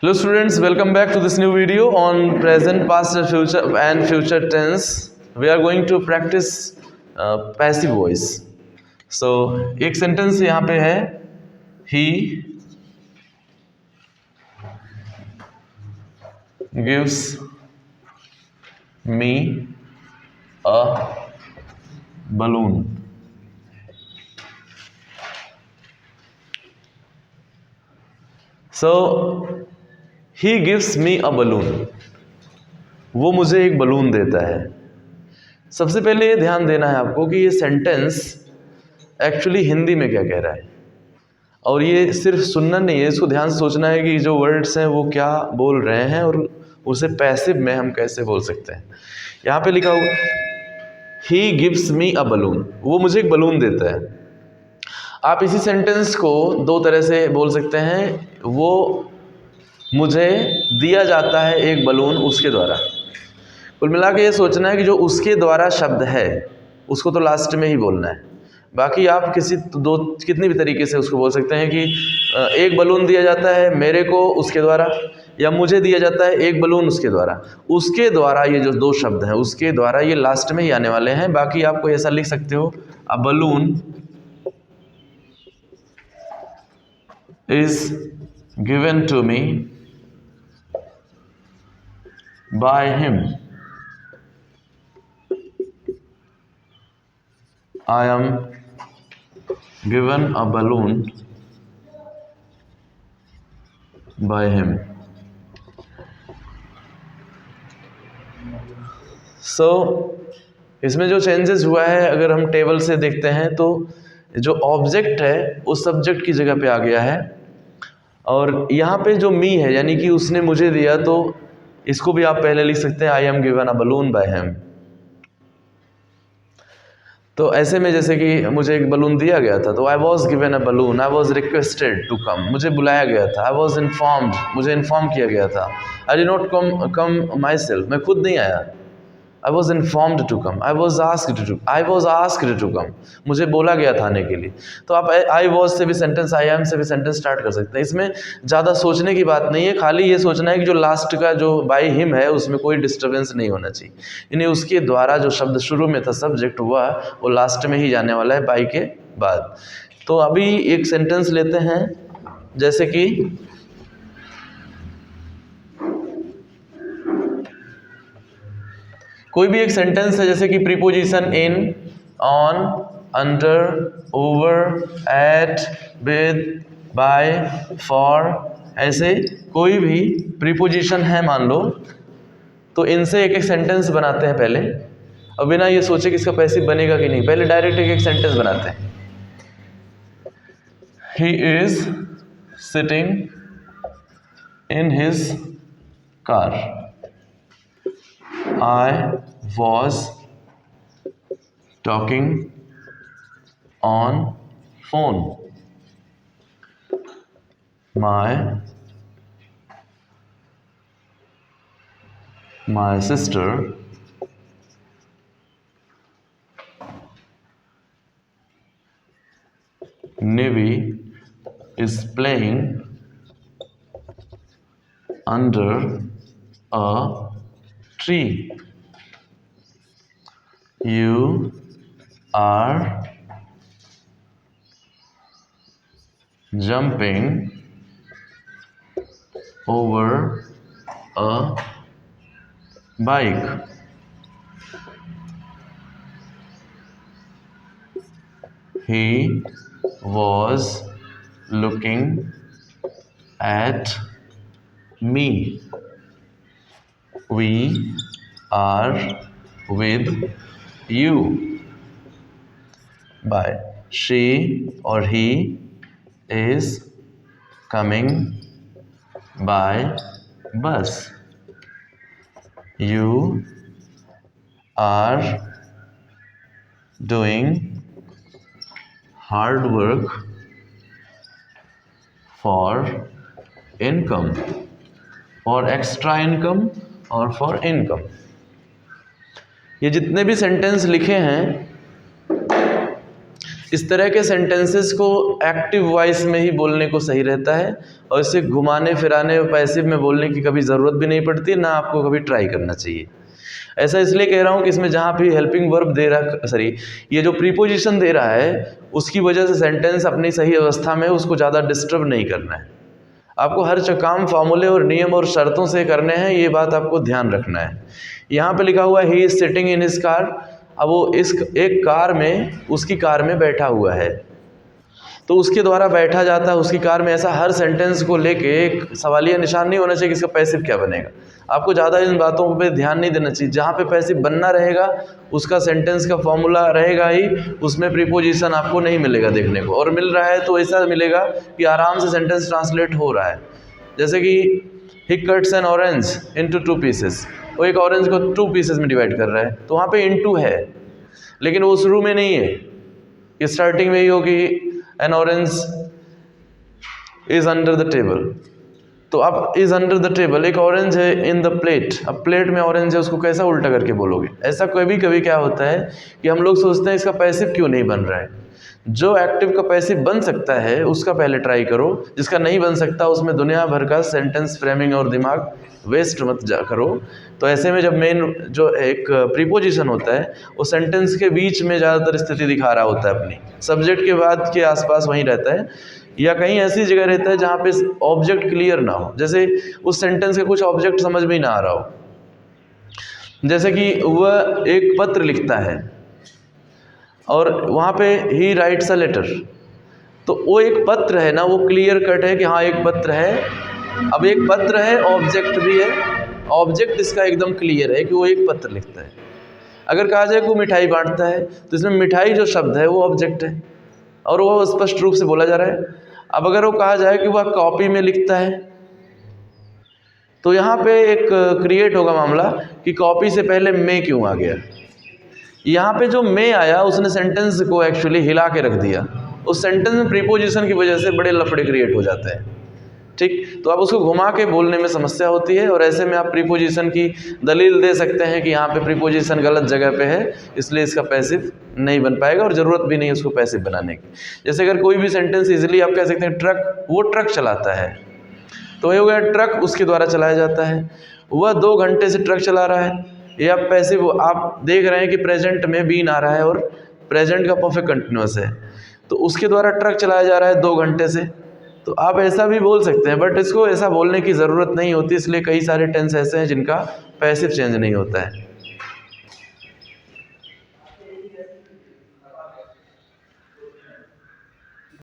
Hello students, welcome back to this new video on present, past and future tense. We are going to practice passive voice. So एक sentence यहाँ पे है, he gives me a balloon. So he gives me a balloon. वो मुझे एक balloon देता है. सबसे पहले ये ध्यान देना है आपको कि ये सेंटेंस एक्चुअली हिंदी में क्या कह रहा है, और ये सिर्फ सुनना नहीं है, इसको ध्यान से सोचना है कि जो वर्ड्स हैं वो क्या बोल रहे हैं और उसे पैसिव में हम कैसे बोल सकते हैं. यहाँ पे लिखा हुआ he gives me a balloon, वो मुझे एक बलून देता है. आप इसी सेंटेंस को दो तरह से बोल सकते हैं. वो मुझे दिया जाता है एक बलून उसके द्वारा. कुल मिला के ये सोचना है कि जो उसके द्वारा शब्द है उसको तो लास्ट में ही बोलना है. बाकी आप कितनी भी तरीके से उसको बोल सकते हैं कि एक बलून दिया जाता है मेरे को उसके द्वारा, या मुझे दिया जाता है एक बलून उसके द्वारा. उसके द्वारा ये जो दो शब्द हैं उसके द्वारा ये लास्ट में ही आने वाले हैं. बाकी आपको ऐसा लिख सकते हो, a balloon is given to me by him. I am given a balloon by him. So इसमें जो चेंजेस हुआ है, अगर हम टेबल से देखते हैं तो जो ऑब्जेक्ट है उस सब्जेक्ट की जगह पे आ गया है, और यहाँ पे जो मी है यानी कि उसने मुझे दिया, तो इसको भी आप पहले लिख सकते हैं I am given a balloon by him. तो ऐसे में जैसे कि मुझे एक बलून दिया गया था तो I was given a balloon, I was requested to come, मुझे बुलाया गया था. आई वॉज इन्फॉर्म्ड, मुझे इन्फॉर्म किया गया था. I did not come myself, मैं खुद नहीं आया. I was informed to come, I was asked to come, मुझे बोला गया था आने के लिए. तो आप आई वॉज से भी सेंटेंस, आई एम से भी सेंटेंस स्टार्ट कर सकते हैं. इसमें ज़्यादा सोचने की बात नहीं है, खाली ये सोचना है कि जो लास्ट का जो बाय हिम है उसमें कोई डिस्टर्बेंस नहीं होना चाहिए. यानी उसके द्वारा जो शब्द शुरू में था सब्जेक्ट हुआ वो लास्ट में ही जाने वाला है बाय के बाद. तो अभी एक सेंटेंस लेते हैं, जैसे कि कोई भी एक सेंटेंस है, जैसे कि preposition in, on, under, over, at, with, by, for, ऐसे कोई भी प्रीपोजिशन है मान लो, तो इनसे एक एक सेंटेंस बनाते हैं पहले, और बिना ये सोचे कि इसका पैसिव बनेगा कि नहीं, पहले डायरेक्ट एक एक सेंटेंस बनाते हैं. He is sitting in his car. I was talking on phone. My sister Nivi is playing under a tree. You are jumping over a bike. He was looking at me. We are with you. By she or he is coming by bus. You are doing hard work for income, for extra income और for income. ये जितने भी sentence लिखे हैं इस तरह के sentences को एक्टिव वॉइस में ही बोलने को सही रहता है, और इसे घुमाने फिराने और पैसिव में बोलने की कभी ज़रूरत भी नहीं पड़ती, ना आपको कभी ट्राई करना चाहिए। ऐसा इसलिए कह रहा हूँ कि इसमें जहाँ भी हेल्पिंग वर्ब दे रहा, सॉरी, ये जो प्रीपोजिशन दे रहा है उसकी वजह से सेंटेंस अपनी सही अवस्था में उसको ज़्यादा डिस्टर्ब नहीं करना है। आपको हर काम फार्मूले और नियम और शर्तों से करने हैं, ये बात आपको ध्यान रखना है। यहाँ पे लिखा हुआ है he is sitting in his car. अब वो इस एक कार में, उसकी कार में बैठा हुआ है, तो उसके द्वारा बैठा जाता है उसकी कार में। ऐसा हर सेंटेंस को लेके एक सवालिया निशान नहीं होना चाहिए कि इसका पैसिव क्या बनेगा। आपको ज़्यादा इन बातों पे ध्यान नहीं देना चाहिए। जहाँ पे पैसिव बनना रहेगा उसका सेंटेंस का फॉर्मूला रहेगा ही, उसमें प्रीपोजिशन आपको नहीं मिलेगा देखने को, और मिल रहा है तो ऐसा मिलेगा कि आराम से सेंटेंस ट्रांसलेट हो रहा है। जैसे कि ही cuts N orange into 2 pieces, वो एक ऑरेंज को 2 पीसेस में डिवाइड कर रहा है, तो वहाँ पे इनटू है, लेकिन वो शुरू में नहीं है कि स्टार्टिंग में ही हो कि N orange is under the table. तो अब इज अंडर द टेबल, एक ऑरेंज है इन द प्लेट, अब प्लेट में ऑरेंज है, उसको कैसा उल्टा करके बोलोगे? ऐसा कभी कभी क्या होता है कि हम लोग सोचते हैं इसका पैसिव क्यों नहीं बन रहा है। जो एक्टिव का पैसिव बन सकता है उसका पहले ट्राई करो, जिसका नहीं बन सकता उसमें दुनिया भर का सेंटेंस फ्रेमिंग और दिमाग वेस्ट मत करो। तो ऐसे में जब मेन जो एक प्रीपोजिशन होता है वो सेंटेंस के बीच में ज़्यादातर स्थिति दिखा रहा होता है, अपनी सब्जेक्ट के बाद के आसपास वहीं रहता है, या कहीं ऐसी जगह रहता है जहाँ पे ऑब्जेक्ट क्लियर ना हो। जैसे उस सेंटेंस का कुछ ऑब्जेक्ट समझ में ही ना आ रहा हो, जैसे कि वह एक पत्र लिखता है और वहाँ पे ही राइट्स अ लेटर, तो वो एक पत्र है ना, वो क्लियर कट है कि हाँ एक पत्र है। अब एक पत्र है, ऑब्जेक्ट भी है, ऑब्जेक्ट इसका एकदम क्लियर है कि वो एक पत्र लिखता है। अगर कहा जाए कि वो मिठाई बांटता है, तो इसमें मिठाई जो शब्द है वो ऑब्जेक्ट है और वो स्पष्ट रूप से बोला जा रहा है। अब अगर वो कहा जाए कि वह कॉपी में लिखता है, तो यहाँ पे एक क्रिएट होगा मामला कि कॉपी से पहले में क्यों आ गया। यहाँ पे जो में आया उसने सेंटेंस को एक्चुअली हिला के रख दिया। उस सेंटेंस में प्रीपोजिशन की वजह से बड़े लफड़े क्रिएट हो जाते हैं, ठीक। तो आप उसको घुमा के बोलने में समस्या होती है, और ऐसे में आप प्रीपोजिशन की दलील दे सकते हैं कि यहाँ पे प्रीपोजिशन गलत जगह पे है, इसलिए इसका पैसिव नहीं बन पाएगा और ज़रूरत भी नहीं है उसको पैसिव बनाने की। जैसे अगर कोई भी सेंटेंस इजीली आप कह सकते हैं ट्रक, वो ट्रक चलाता है, तो ये हो गया ट्रक उसके द्वारा चलाया जाता है। वह 2 घंटे से ट्रक चला रहा है, ये आप पैसिव आप देख रहे हैं कि प्रेजेंट में बीन आ रहा है और प्रेजेंट का परफेक्ट कंटिन्यूअस है, तो उसके द्वारा ट्रक चलाया जा रहा है 2 घंटे से। तो आप ऐसा भी बोल सकते हैं, बट इसको ऐसा बोलने की ज़रूरत नहीं होती, इसलिए कई सारे टेंस ऐसे हैं जिनका पैसिव चेंज नहीं होता है।